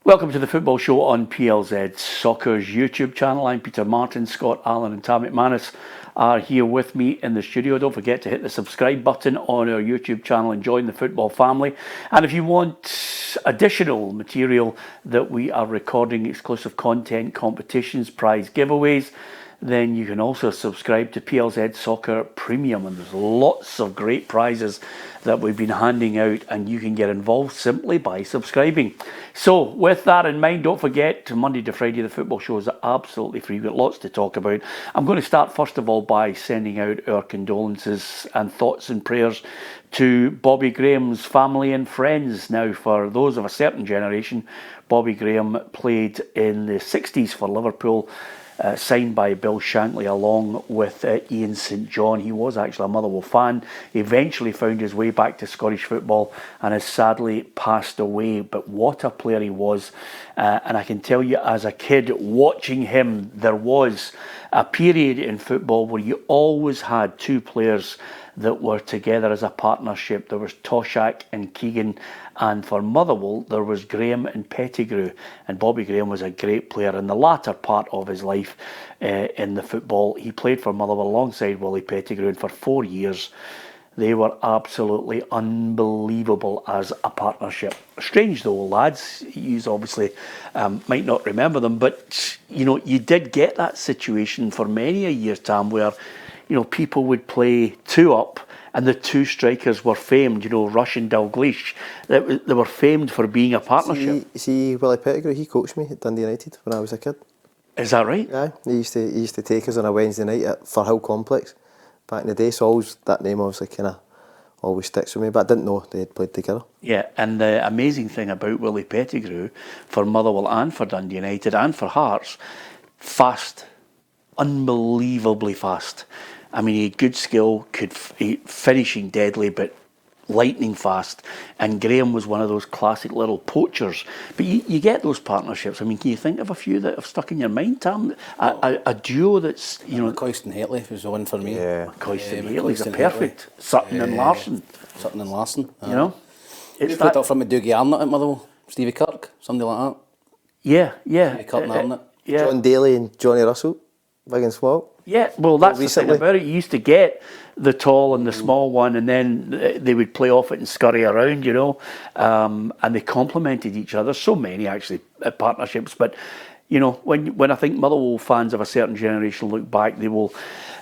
Welcome to the Football Show on PLZ Soccer's YouTube channel. I'm Peter Martin. Scott, Allan and Tam McManus are here with me in the studio. Don't forget to hit the subscribe button on our YouTube channel and join the football family. And if you want additional material that we are recording, exclusive content, competitions, prize giveaways, then you can also subscribe to PLZ Soccer Premium, and there's lots of great prizes that we've been handing out, and you can get involved simply by subscribing. So with that in mind, don't forget, Monday to Friday the football show is absolutely free. We've got lots to talk about. I'm going to start first of all by sending out our condolences and thoughts and prayers to Bobby Graham's family and friends. Now, for those of a certain generation, Bobby Graham played in the 60s for Liverpool, signed by Bill Shankly along with Ian St John. He was actually a Motherwell fan. He eventually found his way back to Scottish football and has sadly passed away. But what a player he was. And I can tell you, as a kid watching him, there was a period in football where you always had two players that were together as a partnership. There was Toshak and Keegan, and for Motherwell there was Graham and Pettigrew, and Bobby Graham was a great player in the latter part of his life in the football. He played for Motherwell alongside Willie Pettigrew, and for 4 years they were absolutely unbelievable as a partnership. Strange though, lads, you obviously might not remember them, but you know, you did get that situation for many a year, Tam, where people would play two up and the two strikers were famed, Rush and Dalglish. They were famed for being a partnership. See Willie Pettigrew, he coached me at Dundee United when I was a kid. Is that right? Yeah, he used to take us on a Wednesday night at Firhill Complex back in the day, so that name obviously kind of always sticks with me, but I didn't know they had played together. Yeah, and the amazing thing about Willie Pettigrew for Motherwell and for Dundee United and for Hearts, fast, unbelievably fast. I mean, he had good skill, finishing deadly, but lightning fast. And Graham was one of those classic little poachers. But you get those partnerships. I mean, can you think of a few that have stuck in your mind, Tam? A duo that's, McCoist and Hateley was the one for me. Yeah. McCoist and Hateley's a perfect. Sutton and Larson. Sutton and Larson. It's played up from a Dougie Arnott at Motherwell. Stevie Clarke, somebody like that. Yeah. Stevie Clarke and Arnott. Yeah. John Daly and Johnny Russell, big and small. Yeah, well, that's the thing about it. You used to get the tall and the small one, and then they would play off it and scurry around, and they complemented each other. So many, actually, partnerships. But, when I think Motherwell fans of a certain generation look back, they will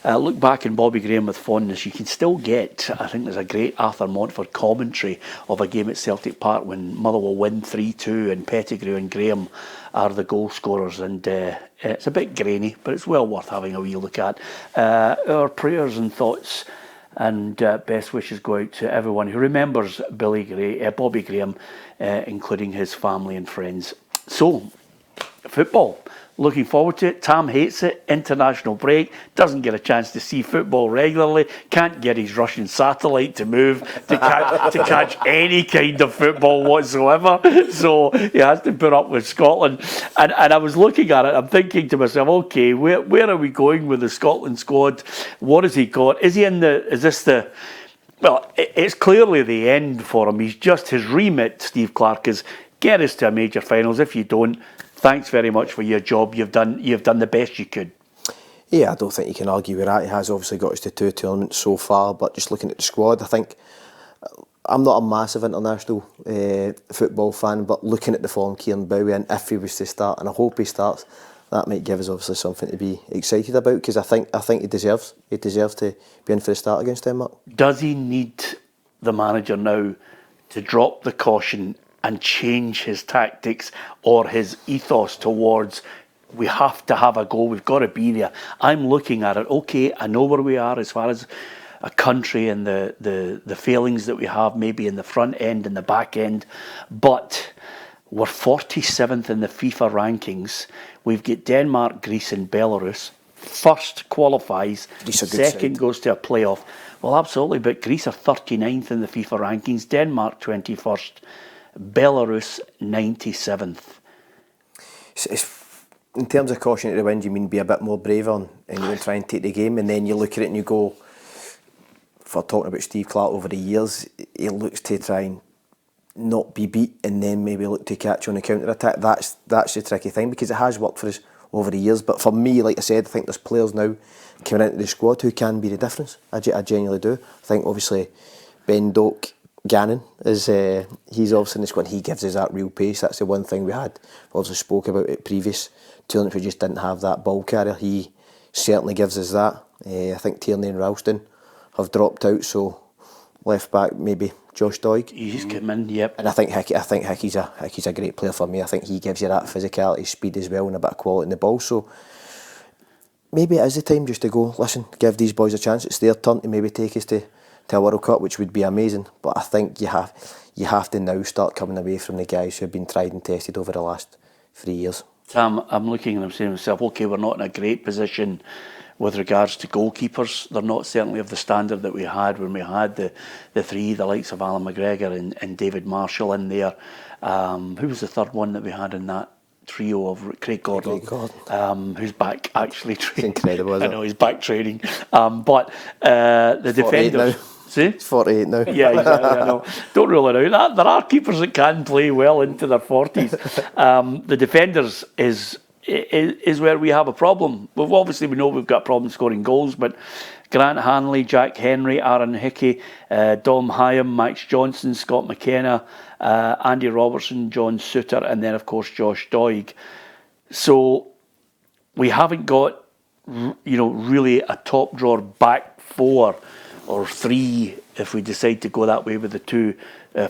look back in Bobby Graham with fondness. You can still get, I think there's a great Arthur Montford commentary of a game at Celtic Park when Motherwell win 3-2 and Pettigrew and Graham are the goal scorers, and it's a bit grainy, but it's well worth having a wee look at. Our prayers and thoughts and best wishes go out to everyone who remembers Bobby Graham, including his family and friends. So, football. Looking forward to it. Tam hates it. International break. Doesn't get a chance to see football regularly. Can't get his Russian satellite to move to catch any kind of football whatsoever. So he has to put up with Scotland. And I was looking at it. I'm thinking to myself, okay, where are we going with the Scotland squad? What has he got? Is this the... Well, it's clearly the end for him. His remit, Steve Clarke, is get us to a major finals. If you don't, thanks very much for your job. You've done the best you could. Yeah, I don't think you can argue with that. He has obviously got us to 2 tournaments so far, but just looking at the squad, I think I'm not a massive international football fan, but looking at the form Kieron Bowie, and if he was to start, and I hope he starts, that might give us obviously something to be excited about, because I think he deserves to be in for the start against Denmark. Does he need the manager now to drop the caution and change his tactics or his ethos towards, we have to have a goal, we've got to be there? I'm looking at it, okay, I know where we are as far as a country and the failings that we have maybe in the front end and the back end, but we're 47th in the FIFA rankings. We've got Denmark, Greece and Belarus. First qualifies, second goes to a playoff. Well, absolutely, but Greece are 39th in the FIFA rankings, Denmark 21st, Belarus 97th. In terms of caution to the wind, you mean be a bit more brave and try and take the game, and then you look at it and you go, for talking about Steve Clarke over the years, he looks to try and not be beat and then maybe look to catch on the counter attack. That's the tricky thing, because it has worked for us over the years. But for me, like I said, I think there's players now coming into the squad who can be the difference. I genuinely do. I think obviously Ben Doak Gannon is he's obviously in the squad. He gives us that real pace. That's the one thing we had. We obviously spoke about it previous tournaments. We just didn't have that ball carrier. He certainly gives us that. I think Tierney and Ralston have dropped out, so left back maybe Josh Doig. He's come in, yep. And I think Hickey's a great player for me. I think he gives you that physicality, speed as well, and a bit of quality in the ball. So maybe it is the time just to go, listen, give these boys a chance. It's their turn to maybe take us to a World Cup, which would be amazing. But I think you have to now start coming away from the guys who have been tried and tested over the last 3 years. Sam, I'm looking and I'm saying to myself, okay, we're not in a great position with regards to goalkeepers. They're not certainly of the standard that we had when we had the three, the likes of Allan McGregor and David Marshall in there. Who was the third one that we had in that trio of Craig Gordon? Who's back actually training. It's incredible, isn't it? I know, he's back training. But the defenders... See? He's 48 now. Yeah, exactly. I know. Don't rule it out. There are keepers that can play well into their 40s. The defenders is where we have a problem. We know we've got a problem scoring goals, but Grant Hanley, Jack Henry, Aaron Hickey, Dom Hyam, Max Johnson, Scott McKenna, Andy Robertson, John Suter, and then of course Josh Doig. So we haven't got, really a top drawer back four or three if we decide to go that way with the two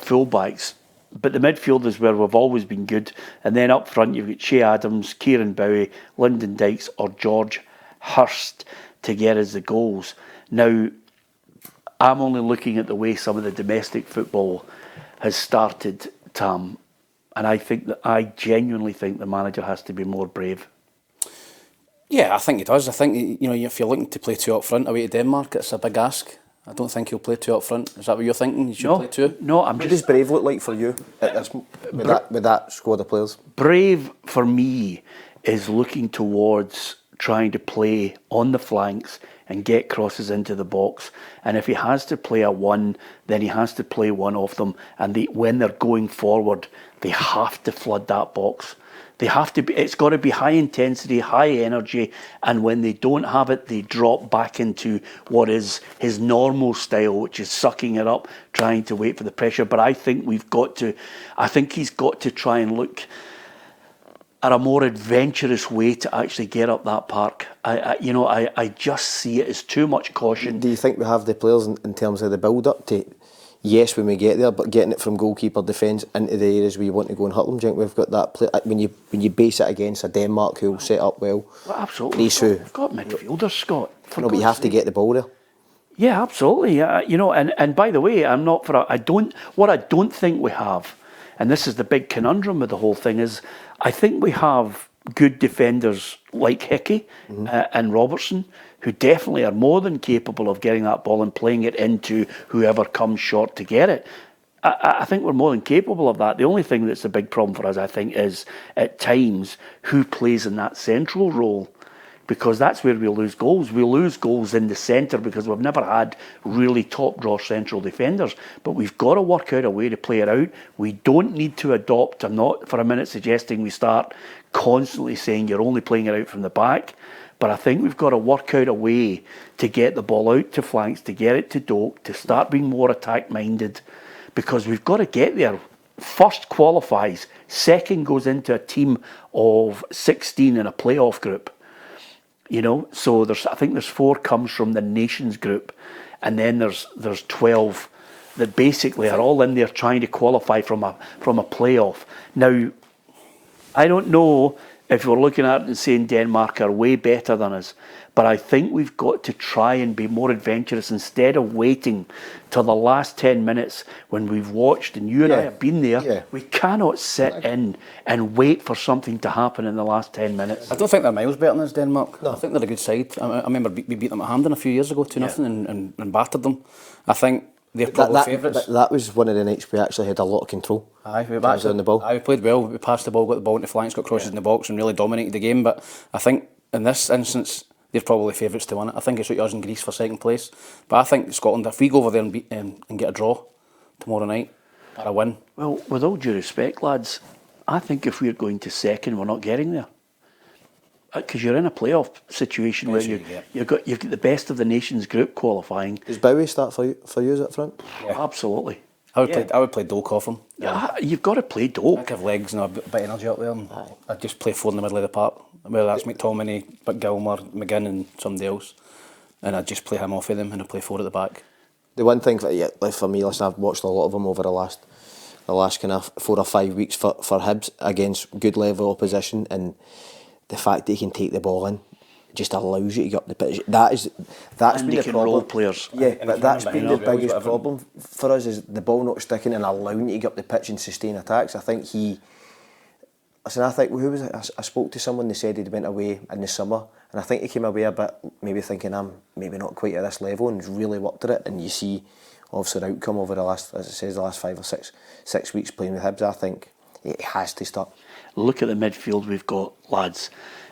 full-backs. But the midfield is where we've always been good. And then up front you've got Shea Adams, Kieron Bowie, Lyndon Dykes or George Hurst to get us the goals. Now, I'm only looking at the way some of the domestic football has started, Tam, and I genuinely think the manager has to be more brave. Yeah, I think he does. I think, if you're looking to play two up front away to Denmark, it's a big ask. I don't think he'll play two up front. Is that what you're thinking? You should play two? No, What does brave look like for you with that squad of players? Brave for me is looking towards trying to play on the flanks and get crosses into the box. And if he has to play a one, then he has to play one of them. And when they're going forward, they have to flood that box. They have to be. It's got to be high intensity, high energy, and when they don't have it, they drop back into what is his normal style, which is sucking it up, trying to wait for the pressure. But I think he's got to try and look at a more adventurous way to actually get up that park. I just see it as too much caution. Do you think we have the players in terms of the build-up to, yes, when we get there, but getting it from goalkeeper, defence into the areas where you want to go and hurt them? Do you think we've got that play? When you base it against a Denmark who'll set up well? Well, absolutely. We've got midfielders, Scott. But you have to get the ball there. Yeah, absolutely. And by the way, what I don't think we have, and this is the big conundrum with the whole thing, is I think we have good defenders like Hickey and Robertson, who definitely are more than capable of getting that ball and playing it into whoever comes short to get it. I think we're more than capable of that. The only thing that's a big problem for us, I think, is at times who plays in that central role, because that's where we lose goals. We lose goals in the centre because we've never had really top-draw central defenders. But we've got to work out a way to play it out. We don't need to adopt. I'm not for a minute suggesting we start constantly saying you're only playing it out from the back. But I think we've got to work out a way to get the ball out to flanks, to get it to Doak, to start being more attack-minded, because we've got to get there. First qualifies, second goes into a team of 16 in a playoff group. So I think there's 4 comes from the Nations group, and then there's 12 that basically are all in there trying to qualify from a playoff. Now, I don't know if we're looking at it and saying Denmark are way better than us, but I think we've got to try and be more adventurous instead of waiting till the last 10 minutes when we've watched, and you and I have been there. Yeah. We cannot sit in and wait for something to happen in the last 10 minutes. I don't think they're miles better than us, Denmark. No. I think they're a good side. I remember we beat them at Hampden a few years ago, 2-0, and battered them. I think they're probably favourites. That was one of the nights we actually had a lot of control. We played well. We passed the ball, got the ball into flanks, got crosses in the box, and really dominated the game. But I think in this instance, they're probably favourites to win it. I think it's like us and Greece for second place. But I think Scotland, if we go over there and beat and get a draw tomorrow night, Or a win. Well, with all due respect, lads, I think if we're going to second, we're not getting there. Because you're in a playoff situation where you've got the best of the nations group qualifying. Does Bowie start for you, is it front? Yeah. Absolutely. I would play Doak off him. Yeah, you've got to play Doak. I have legs and a bit of energy up there. And I'd just play 4 in the middle of the park. Whether that's McTominay, Gilmore, McGinn and somebody else. And I'd just play him off of them and I'd play 4 at the back. The one thing for me, listen, I've watched a lot of them over the last kind of 4 or 5 weeks for Hibs against good level opposition, and the fact that he can take the ball in just allows you to get up the pitch. That's been the problem. Role players. Yeah, but that's been the biggest problem for us, is the ball not sticking and allowing you to get up the pitch and sustain attacks. I think who was it? I spoke to someone, they said he'd went away in the summer, and I think he came away a bit maybe thinking I'm maybe not quite at this level, and he's really worked at it. And you see obviously the outcome over the last, as it says, the last 5 or 6 weeks playing with Hibs. I think it has to start. Look at the midfield we've got, lads,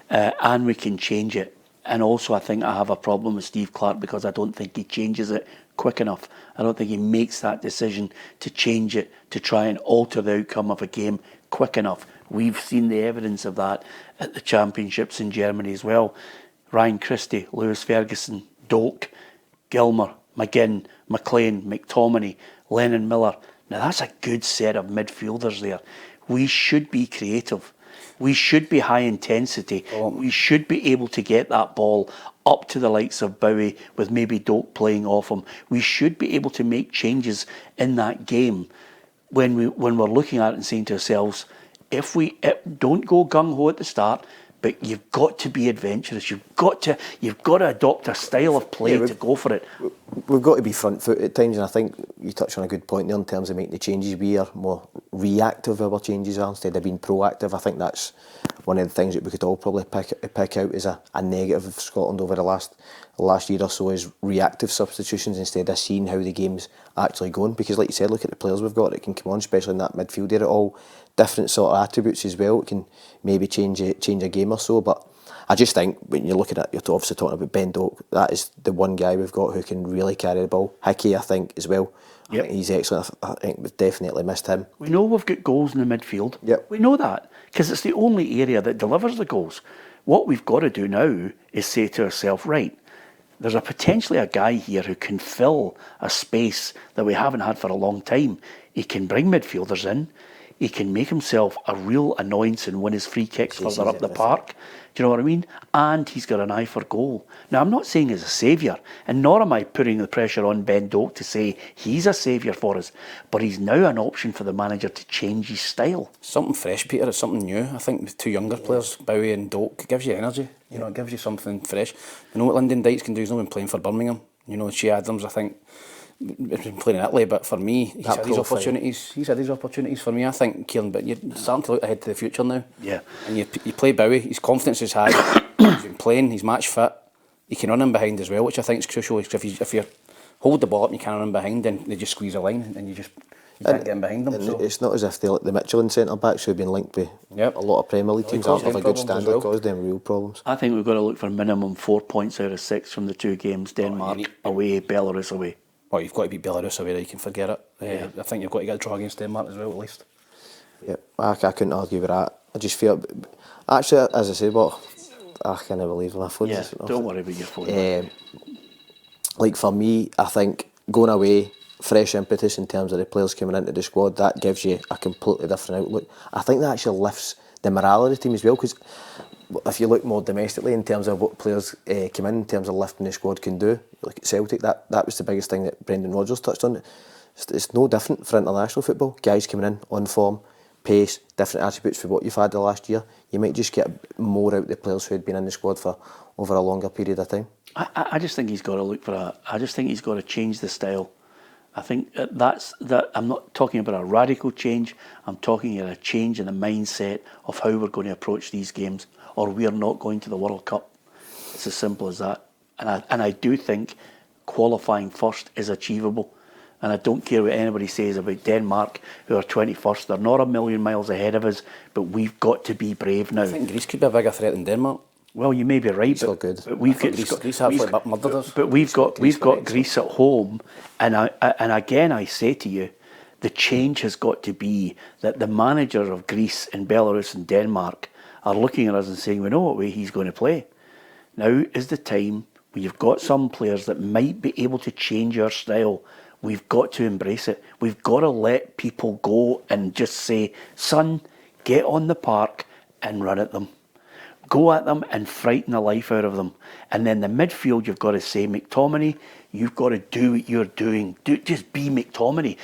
and we can change it. And also I think I have a problem with Steve Clarke because I don't think he changes it quick enough. I don't think he makes that decision to change it, to try and alter the outcome of a game quick enough. We've seen the evidence of that at the championships in Germany as well. Ryan Christie, Lewis Ferguson, Doak, Gilmer, McGinn, McLean, McTominay, Lennon Miller. Now that's a good set of midfielders there. We should be creative. We should be high intensity. We should be able to get that ball up to the likes of Bowie with maybe Doak playing off him. We should be able to make changes in that game when we're looking at it and saying to ourselves, if we don't go gung-ho at the start, but you've got to be adventurous. You've got to adopt a style of play to go for it. We've got to be front foot at times, and I think you touched on a good point there in terms of making the changes. We are more reactive where our changes are instead of being proactive. I think that's one of the things that we could all probably pick out as a negative of Scotland over the last year or so, is reactive substitutions instead of seeing how the game's actually going. Because like you said, look at the players we've got that can come on, especially in that midfield area, all different sort of attributes as well. It can maybe change a game or so, but I just think when you're looking at, you're obviously talking about Ben Doak, that is the one guy we've got who can really carry the ball. Hickey, I think, as well. I think he's excellent. I think we've definitely missed him. We know we've got goals in the midfield. Yep. We know that because it's the only area that delivers the goals. What we've got to do now is say to ourselves, right, there's potentially a guy here who can fill a space that we haven't had for a long time. He can bring midfielders in. He can make himself a real annoyance and win his free kicks further up the park. Do you know what I mean? And he's got an eye for goal. Now, I'm not saying he's a saviour, and nor am I putting the pressure on Ben Doak to say he's a saviour for us, but he's now an option for the manager to change his style. Something fresh, Peter. It's something new. I think with 2 younger players, Bowie and Doak, it gives you energy. You know, it gives you something fresh. You know what Lyndon Dykes can do? He's not been playing for Birmingham. You know, Shea Adams, I think, he's been playing in Italy, but for me, he's had these opportunities. He's had these opportunities for me. I think, Kieron, but you're starting to look ahead to the future now. Yeah. And you play Bowie, his confidence is high, he's been playing, he's match fit, he can run in behind as well, which I think is crucial. If you hold the ball up and you can't run in behind, then they just squeeze a line and you can't get in behind them. So. It's not as if they're like the Michelin centre-backs who've been linked with a lot of Premier League teams that have a good standard, caused them real problems. I think we've got to look for minimum 4 points out of 6 from the 2 games, Denmark away, Belarus away. Well, you've got to beat Belarus away, you can forget it. I think you've got to get a draw against Denmark as well, at least. Yeah, I couldn't argue with that. I just feel, actually, as I said, I can't believe my phone. Yeah, don't worry about your phone. Like for me, I think going away, fresh impetus in terms of the players coming into the squad, that gives you a completely different outlook. I think that actually lifts the morale of the team as well, because if you look more domestically in terms of what players come in terms of lifting the squad can do, like at Celtic, that was the biggest thing that Brendan Rodgers touched on. It's no different for international football. Guys coming in on form, pace, different attributes for what you've had the last year. You might just get more out of the players who had been in the squad for over a longer period of time. I just think he's got to look for I just think he's got to change the style. I think I'm not talking about a radical change. I'm talking about a change in the mindset of how we're going to approach these games, or we're not going to the World Cup. It's as simple as that. And I do think qualifying first is achievable. And I don't care what anybody says about Denmark, who are 21st. They're not a million miles ahead of us, but we've got to be brave now. I think Greece could be a bigger threat than Denmark. Well, you may be right, but we've got Greece at home, and again I say to you, The change has got to be that the manager of Greece and Belarus and Denmark are looking at us and saying, we know what way he's going to play. Now is the time when you've got some players that might be able to change our style. We've got to embrace it. We've got to let people go and just say, son, get on the park and run at them. Go at them and frighten the life out of them. And then the midfield, you've got to say, McTominay, you've got to do what you're doing. Just be McTominay.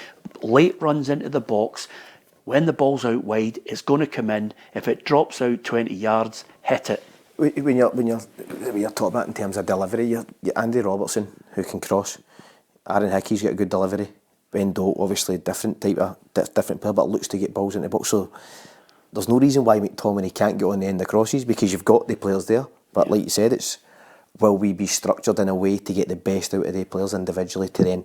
Late runs into the box. When the ball's out wide, it's going to come in. If it drops out 20 yards, hit it. When you're talking about in terms of delivery, you're Andy Robertson, who can cross. Aaron Hickey's got a good delivery. Ben Doak, obviously different player, but looks to get balls into the box. So there's no reason why McTominay can't get on the end of crosses, because you've got the players there. But like you said, it's will we be structured in a way to get the best out of the players individually to then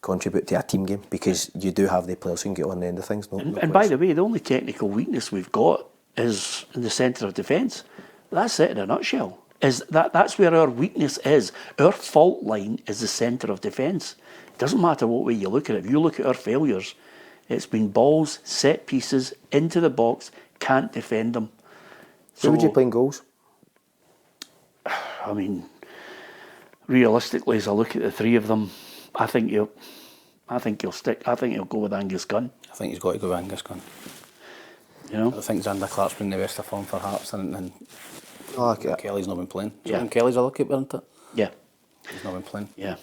contribute to a team game, because you do have the players who can get on the end of things. And by the way, the only technical weakness we've got is in the centre of defence. That's it in a nutshell. That's where our weakness is. Our fault line is the centre of defence. It doesn't matter what way you look at it. If you look at our failures, it's been balls, set pieces, into the box, can't defend them. So, who would you play in goals? I mean, realistically, as I look at the three of them, I think he'll go with Angus Gunn. I think he's got to go with Angus Gunn. You know? I think Xander Clarke's been the best of form for Hearts, and Kelly's not been playing. Yeah. And Kelly's a lucky keeper, isn't it? Yeah. He's not been playing. Yeah.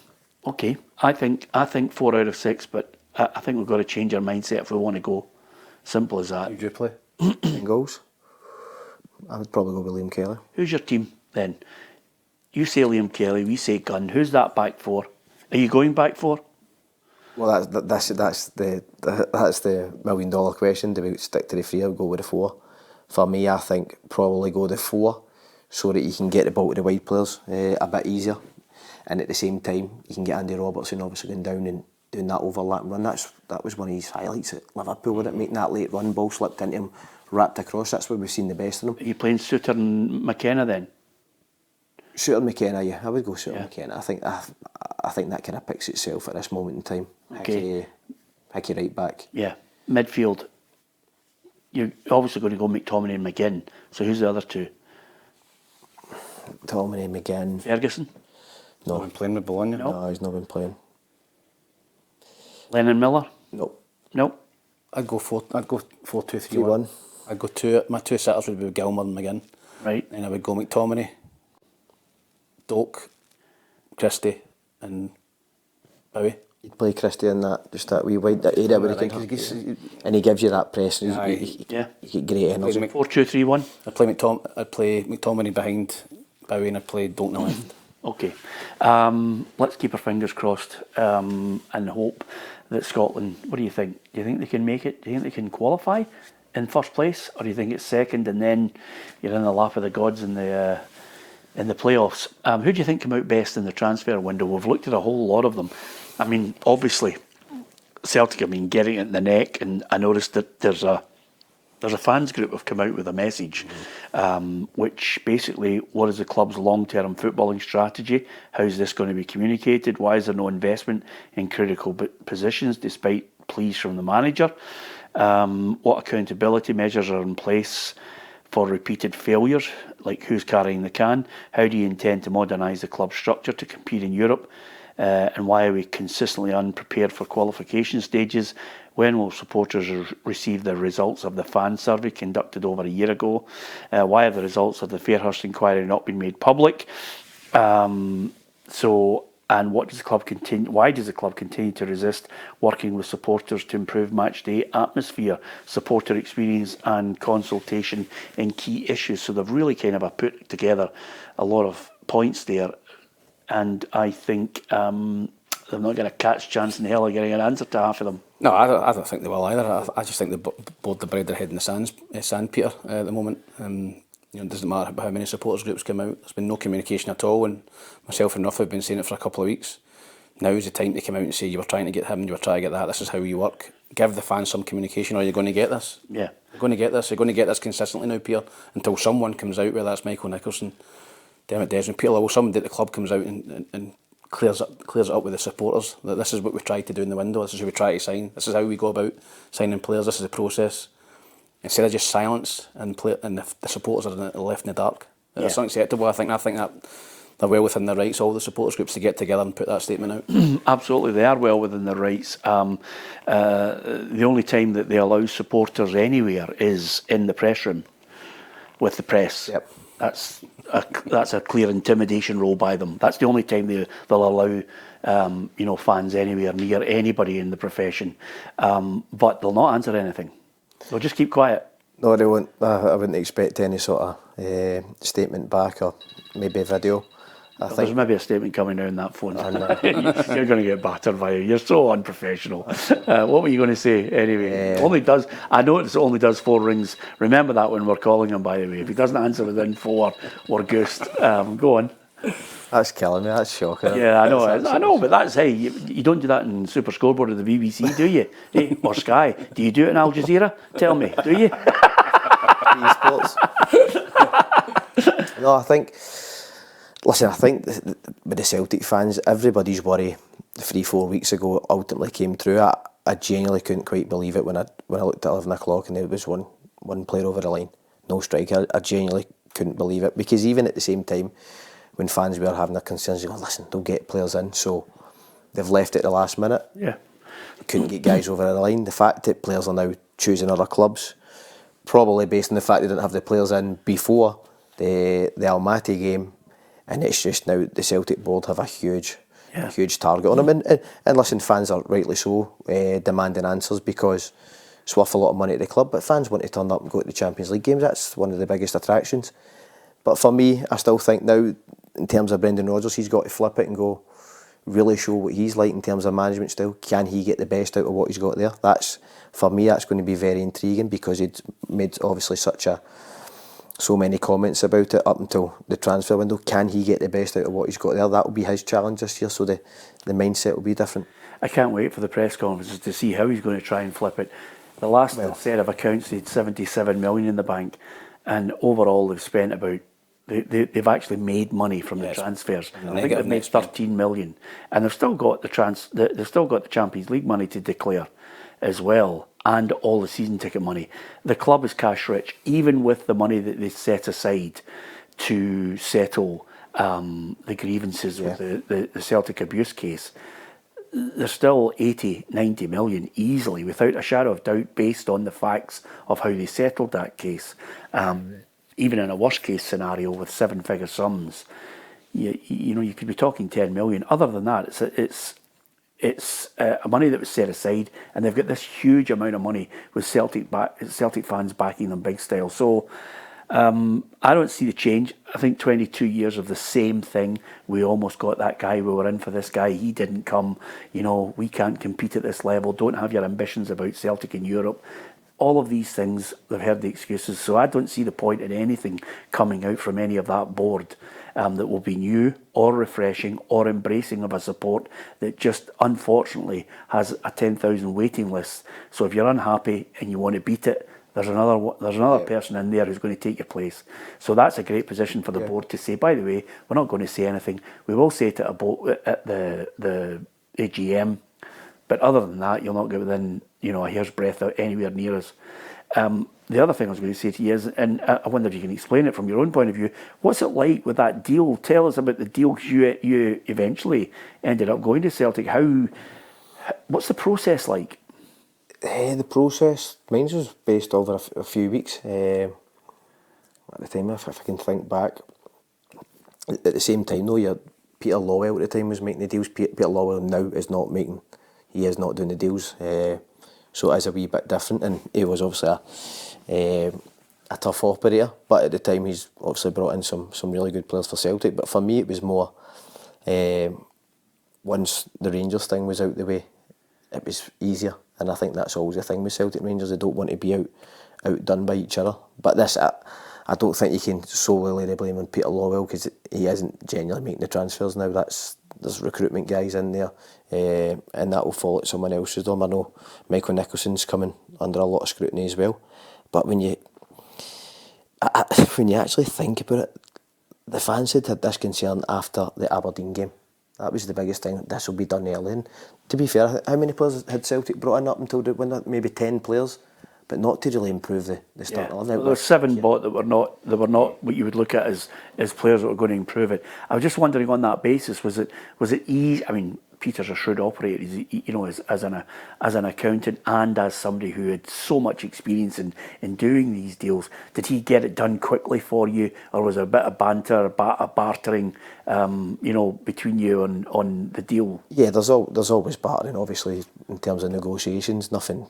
Okay. I think 4 out of 6, but I think we've got to change our mindset if we want to go. Simple as that. Who do you play? In goals? I would probably go with Liam Kelly. Who's your team then? You say Liam Kelly, we say Gunn. Who's that back for? Are you going back for? Well, that's the $1 million question. Do we stick to the 3 or go with the 4? For me, I think probably go the 4, so that you can get the ball to the wide players a bit easier, and at the same time you can get Andy Robertson obviously going down and doing that overlap run. That was one of his highlights at Liverpool, with it making that late run, ball slipped into him, wrapped across. That's where we've seen the best of him. Are you playing Suter and McKenna then? Suter and McKenna, yeah, I would go Suter and McKenna. I think that kind of picks itself at this moment in time. Okay. Hickey right back. Yeah. Midfield. You're obviously going to go McTominay and McGinn. So who's the other two? McTominay, McGinn. Ferguson? No. Not been playing with Bologna? No, he's not been playing. Lennon Miller? Nope. Nope. I'd go 4-2-3-1. 3-1. I'd go my two sitters would be Gilmer and McGinn. Right. And I would go McTominay, Doak, Christie and Bowie. You'd play Christie in that wee wide area where he can, and he gives you that press. You get great energy. 4-2-3-1. I'd play McTominay behind Bowie, and I'd play Doak on the left. Okay. Let's keep our fingers crossed and hope that Scotland, what do you think? Do you think they can make it? Do you think they can qualify in first place? Or do you think it's second and then you're in the lap of the gods in the playoffs? Who do you think came out best in the transfer window? We've looked at a whole lot of them. I mean, obviously, Celtic have been getting it in the neck, and I noticed that there's a fans group have come out with a message, which basically, what is the club's long-term footballing strategy? How is this going to be communicated? Why is there no investment in critical positions despite pleas from the manager? What accountability measures are in place for repeated failures, like who's carrying the can? How do you intend to modernise the club structure to compete in Europe? And why are we consistently unprepared for qualification stages? When will supporters receive the results of the fan survey conducted over a year ago? Why have the results of the Fairhurst inquiry not been made public? And what does the club continue? Why does the club continue to resist working with supporters to improve match day atmosphere, supporter experience, and consultation in key issues? So they've really kind of put together a lot of points there. And I think they're not going to catch chance in hell of getting an answer to half of them. No, I don't think they will either. I just think they bored the bread their head in the sandpeter at the moment. It doesn't matter how many supporters groups come out. There's been no communication at all, and myself and Ruff have been saying it for a couple of weeks. Now is the time to come out and say you were trying to get him, you were trying to get that. This is how you work. Give the fans some communication, or you're going to get this. Yeah, you're going to get this. You're going to get this consistently now, Peter, until someone comes out, whether that's Michael Nicholson, Dermot Desmond, Peter Lowell, somebody at the club comes out and clears it up with the supporters that this is what we tried to do in the window. This is who we try to sign. This is how we go about signing players. This is the process. Instead of just silence and the supporters are left in the dark. It's unacceptable. I think that they're well within their rights, all the supporters groups, to get together and put that statement out. Absolutely, they are well within their rights. The only time that they allow supporters anywhere is in the press room with the press. Yep. That's a clear intimidation role by them. That's the only time they'll allow fans anywhere near anybody in the profession. But they'll not answer anything. They'll just keep quiet. No, they won't. I wouldn't expect any sort of statement back or maybe a video. There's maybe a statement coming down that phone. You're going to get battered by it. You're so unprofessional. What were you going to say anyway? I know it only does 4 rings. Remember that when we're calling him, by the way. If he doesn't answer within 4, we're goosed. Go on. That's killing me. That's shocking. Yeah, I know, but that's, hey, you don't do that in Super Scoreboard of the BBC, do you? Hey, or Sky? Do you do it in Al Jazeera? Tell me, do you? Sports. No, I think with the Celtic fans, everybody's worry 3-4 weeks ago ultimately came through. I genuinely couldn't quite believe it when I looked at 11 o'clock and there was one player over the line, no striker. I genuinely couldn't believe it, because even at the same time, when fans were having their concerns, they go, listen, they'll get players in. So they've left it at the last minute. Yeah. Couldn't get guys over the line. The fact that players are now choosing other clubs, probably based on the fact they didn't have the players in before the Almaty game, and it's just now the Celtic board have a huge target on them. And listen, fans are rightly so demanding answers, because it's worth a lot of money at the club, but fans want to turn up and go to the Champions League games. That's one of the biggest attractions. But for me, I still think now, in terms of Brendan Rodgers, he's got to flip it and go, really show what he's like in terms of management style. Can he get the best out of what he's got there? For me, that's going to be very intriguing, because he'd made obviously so many comments about it up until the transfer window. Can he get the best out of what he's got there? That will be his challenge this year, so the mindset will be different. I can't wait for the press conferences to see how he's going to try and flip it. The last set of accounts, they had 77 million in the bank, and overall they've spent about, they've actually made money from the transfers. I think they've made 13 million, and they've still got the Champions League money to declare as well, and all the season ticket money. The club is cash rich, even with the money that they set aside to settle the grievances with the Celtic abuse case. There's still 80, 90 million easily, without a shadow of doubt, based on the facts of how they settled that case. Even in a worst case scenario with 7-figure sums, you could be talking 10 million. Other than that, it's money that was set aside, and they've got this huge amount of money with Celtic fans backing them big style. So I don't see the change. I think 22 years of the same thing. We almost got that guy. We were in for this guy. He didn't come. We can't compete at this level. Don't have your ambitions about Celtic in Europe. All of these things, they've heard the excuses. So I don't see the point in anything coming out from any of that board that will be new or refreshing or embracing of a support that just unfortunately has a 10,000 waiting list. So if you're unhappy and you want to beat it, there's another person in there who's going to take your place. So that's a great position for the board to say, by the way, we're not going to say anything. We will say it at the AGM, but other than that, you'll not get within a hair's breadth out anywhere near us. The other thing I was going to say to you is, and I wonder if you can explain it from your own point of view, what's it like with that deal? Tell us about the deal, because you eventually ended up going to Celtic. What's the process like? The process, mine was based over a few weeks. At the time, if I can think back, at the same time though, Peter Lawwell at the time was making the deals. Peter Lawwell now is not making, he is not doing the deals. So it is a wee bit different, and he was obviously a tough operator, but at the time he's obviously brought in some really good players for Celtic. But for me it was more, once the Rangers thing was out the way, it was easier, and I think that's always the thing with Celtic Rangers. They don't want to be outdone by each other. But this, I don't think you can solely lay the blame on Peter Lawwell, because he isn't genuinely making the transfers now. There's recruitment guys in there, and that will fall at someone else's dome. I know Michael Nicholson's coming under a lot of scrutiny as well. But when you actually think about it, the fans had this concern after the Aberdeen game. That was the biggest thing. This will be done early. And to be fair, how many players had Celtic brought in up until the window? Maybe 10 players, but not to really improve the starting 11. There were 7 bought that were not what you would look at as players that were going to improve it. I was just wondering on that basis, was it easy? I mean, Peter's a shrewd operator, as an accountant and as somebody who had so much experience in doing these deals. Did he get it done quickly for you, or was there a bit of banter, a bartering, between you on the deal? Yeah, there's always bartering, obviously, in terms of negotiations. Nothing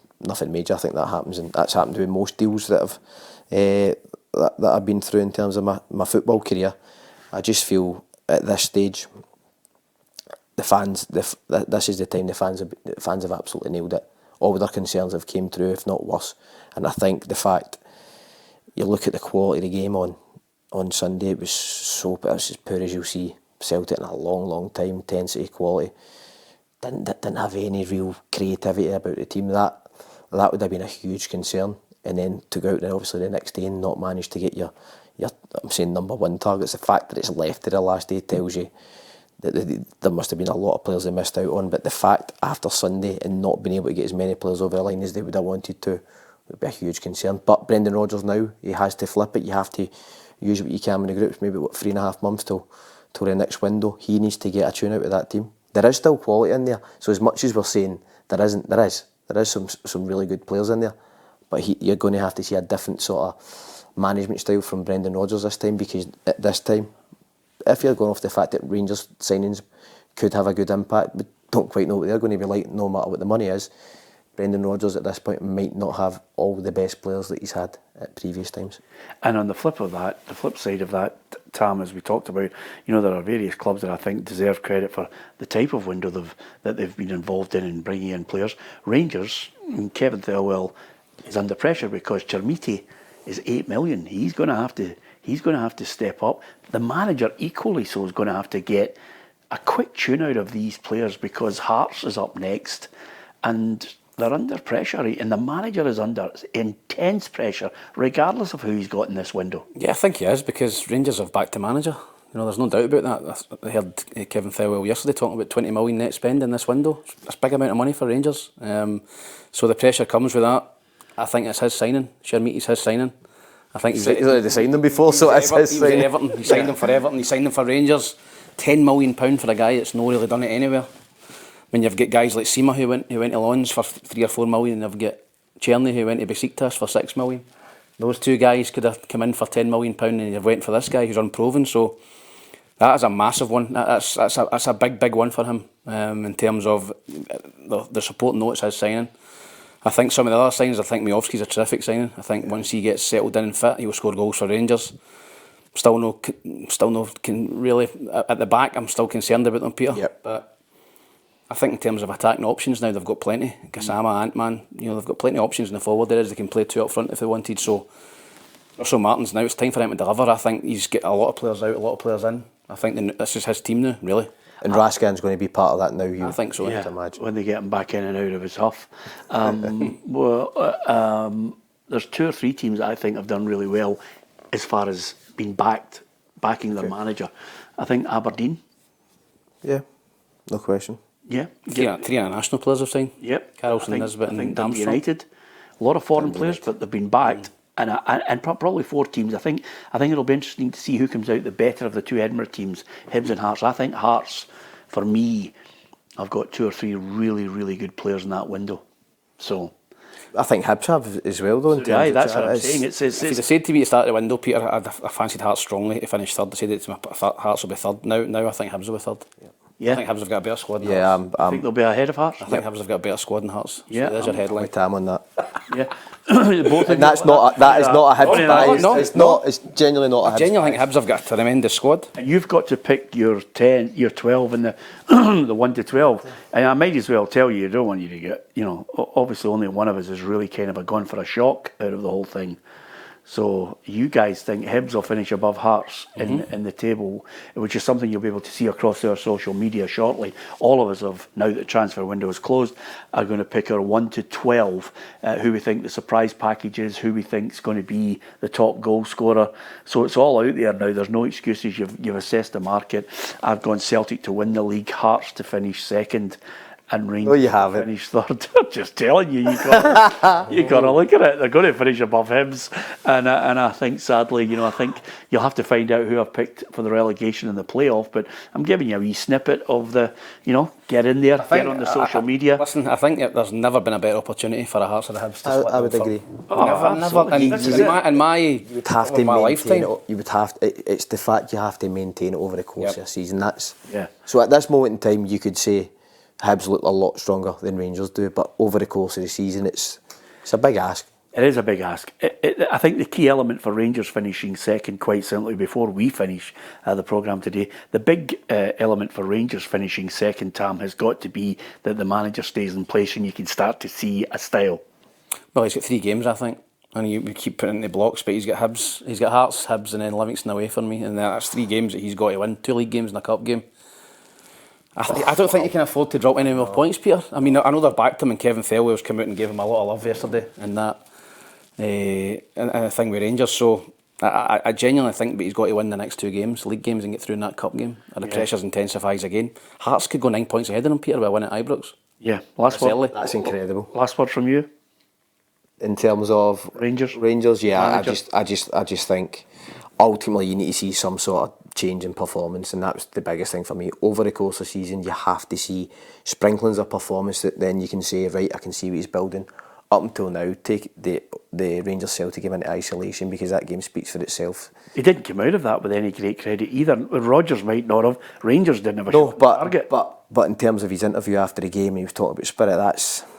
major. I think that happens, and that's happened with most deals that I've been through in terms of my football career. I just feel at this stage, the fans, this is the time the fans have absolutely nailed it. All their concerns have came through, if not worse. And I think the fact, you look at the quality of the game on Sunday, it was as poor as you'll see Celtic in a long, long time. Intensity, quality, didn't have any real creativity about the team. That would have been a huge concern. And then to go out there obviously the next day and not manage to get your I'm saying number 1 targets. The fact that it's left to the last day tells you that there must have been a lot of players they missed out on, but the fact after Sunday and not being able to get as many players over the line as they would have wanted to would be a huge concern. But Brendan Rodgers now, he has to flip it. You have to use what you can in the groups, maybe 3.5 months till the next window. He needs to get a tune out of that team. There is still quality in there, so as much as we're saying there is some really good players in there, but you're going to have to see a different sort of management style from Brendan Rodgers this time, because at this time, if you're going off the fact that Rangers signings could have a good impact, but don't quite know what they're going to be like, no matter what the money is, Brendan Rodgers at this point might not have all the best players that he's had at previous times. And on the flip side of that, Tam, as we talked about, there are various clubs that I think deserve credit for the type of window that they've been involved in bringing in players. Rangers, Kevin Thelwell is under pressure because Chermiti is 8 million. He's going to have to step up. The manager equally so is going to have to get a quick tune out of these players, because Hearts is up next and they're under pressure, and the manager is under intense pressure regardless of who he's got in this window. Yeah, I think he is, because Rangers have backed the manager. There's no doubt about that. I heard Kevin Thelwell yesterday talking about 20 million net spend in this window. That's a big amount of money for Rangers. So the pressure comes with that. I think it's his signing. Chermiti's his signing. I think he's already signed them before, so it's his signing. Everton. He signed them for Everton. He signed them for Rangers. £10 million for a guy that's not really done it anywhere. When you've got guys like Sima who went to Lons for 3 or 4 million, and you've got Cherny who went to Besiktas for 6 million. Those 2 guys could have come in for £10 million, and you've went for this guy who's unproven. So that is a massive one. That's a big one for him in terms of the support notes his signing. I think some of the other signings, I think Miovski's a terrific signing. I think once he gets settled in and fit, he will score goals for Rangers. Still no can really at the back. I'm still concerned about them, Peter. Yep. But I think in terms of attacking options now, they've got plenty. Gassama, Ant-Man, they've got plenty of options in the forward areas. They can play 2 up front if they wanted. So Russell Martin's now, it's time for him to deliver. I think he's got a lot of players out, a lot of players in. I think this is his team now, really. And Raskin's going to be part of that now. I think so. Yeah, imagine. when they get him back in and out of his huff. There's 2 or 3 teams that I think have done really well as far as being backing their manager. I think Aberdeen. Yeah, no question. Yeah. 3 international players have signed. Yep. Carlson, Nisbet and Dundee United. A lot of foreign players, but they've been backed. And probably 4 teams. I think it'll be interesting to see who comes out the better of the 2 Edinburgh teams, Hibs and Hearts. I think Hearts, for me, I've got 2 or 3 really, really good players in that window. So I think Hibs have as well, though. That's what I'm saying. If you'd have said to me at the start of the window, Peter, I fancied Hearts strongly to finish third. I said it to my Hearts will be third. Now I think Hibs will be third. Yeah. I think Hibs have got a better squad than Yeah, Hearts. I think they'll be ahead of Hearts. I think Hibs have got a better squad than Hearts. Yeah. So there's your headline. Tam on that. Yeah. Both And that is not a Hibs bias. No. It's genuinely not a Hibs. I genuinely think Hibs have got a tremendous squad. And you've got to pick your 10, your 12 and the 1 to 12. And I might as well tell you, I don't want you to get, obviously only one of us is really kind of gone for a shock out of the whole thing. So you guys think Hibs will finish above Hearts in the table, which is something you'll be able to see across our social media shortly. All of us have, now that the transfer window is closed, are going to pick our 1 to 12, who we think the surprise package is, who we think is going to be the top goal scorer. So it's all out there now. There's no excuses. You've assessed the market. I've gone Celtic to win the league, Hearts to finish second, and Rangers to finish third. Just telling you, you got to look at it. They're going to finish above Hibs, and I think sadly, I think you'll have to find out who I've picked for the relegation and the playoff. But I'm giving you a wee snippet of the, get in there, get on the social media. Listen, I think there's never been a better opportunity for a Hearts or a Hibs to I would agree. Never. In my you would have to my maintain lifetime. it. You would have. It's the fact you have to maintain it over the course of a season. Yeah. So at this moment in time, you could say Hibs look a lot stronger than Rangers do, but over the course of the season, it's a big ask. It is a big ask. I think the key element for Rangers finishing second, quite simply, before we finish the programme today, the big element for Rangers finishing second, Tam, has got to be that the manager stays in place and you can start to see a style. Well, he's got 3 games, I think, and we keep putting in the blocks, but he's got Hibs, he's got Hearts, Hibs, and then Livingston away for me, and that's 3 games that he's got to win, 2 league games and a cup game. I don't think he can afford to drop any more points, Peter. I mean, I know they're back to him, and Kevin Thelwell's come out and gave him a lot of love yesterday in that and a thing with Rangers. So I genuinely think that he's got to win the next 2 games, league games, and get through in that cup game. And the pressure's intensifies again. Hearts could go 9 points ahead of him, Peter, by winning at Ibrox. Yeah, last word. That's incredible. Last word from you. In terms of Rangers, yeah, I just think ultimately you need to see some sort of change in performance, and that's the biggest thing for me. Over the course of the season, you have to see sprinklings of performance that then you can say, right, I can see what he's building. Up until now, take the Rangers Celtic game into isolation, because that game speaks for itself. He didn't come out of that with any great credit either. Rodgers might not have. Rangers didn't have a shot on target. But in terms of his interview after the game, he was talking about spirit.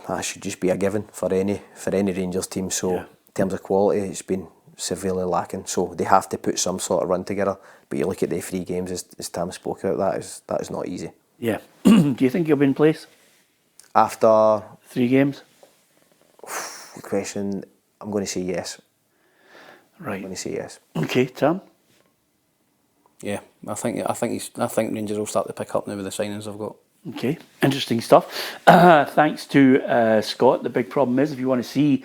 That should just be a given for any Rangers team. So in terms of quality, it's been severely lacking. So they have to put some sort of run together. But you look at the 3 games, as Tam spoke about, that is not easy. Yeah. Do you think he'll be in place after 3 games? The question, I'm going to say yes. Right. I'm going to say yes. Okay, Tam. Yeah, I think Rangers will start to pick up now with the signings they've got. Okay, interesting stuff. Thanks to Scott. The big problem is, if you want to see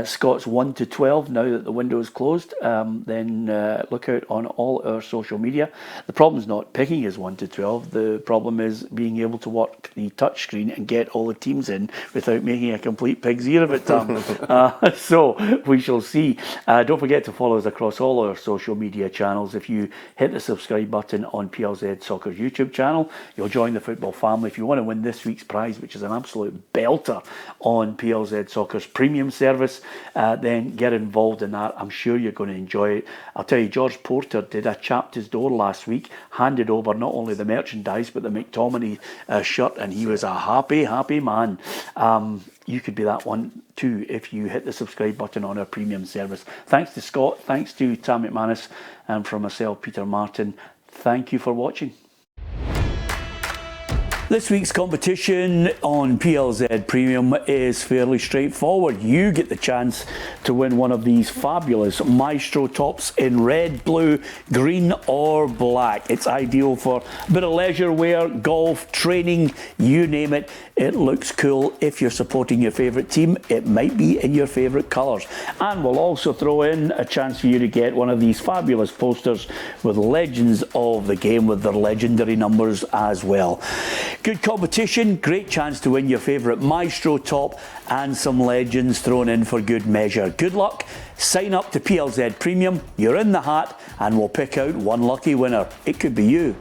Scott's 1 to 12 now that the window is closed, then look out on all our social media. The problem is not picking his 1 to 12. The problem is being able to work the touchscreen and get all the teams in without making a complete pig's ear of it, Tom. So we shall see. Don't forget to follow us across all our social media channels. If you hit the subscribe button on PLZ Soccer's YouTube channel, you'll join the football family. If you want to win this week's prize, which is an absolute belter on PLZ Soccer's premium service, then get involved in that. I'm sure you're going to enjoy it. I'll tell you, George Porter did a chapter's door last week, handed over not only the merchandise but the McTominay shirt, and he was a happy man. You could be that one too if you hit the subscribe button on our premium service. Thanks to Scott, thanks to Tam McManus, and from myself, Peter Martin. Thank you for watching. This week's competition on PLZ Premium is fairly straightforward. You get the chance to win one of these fabulous Maestro tops in red, blue, green or black. It's ideal for a bit of leisure wear, golf, training, you name it. It looks cool. If you're supporting your favourite team, it might be in your favourite colours. And we'll also throw in a chance for you to get one of these fabulous posters with legends of the game with their legendary numbers as well. Good competition, great chance to win your favourite Maestro top and some legends thrown in for good measure. Good luck, sign up to PLZ Premium, you're in the hat, and we'll pick out one lucky winner. It could be you.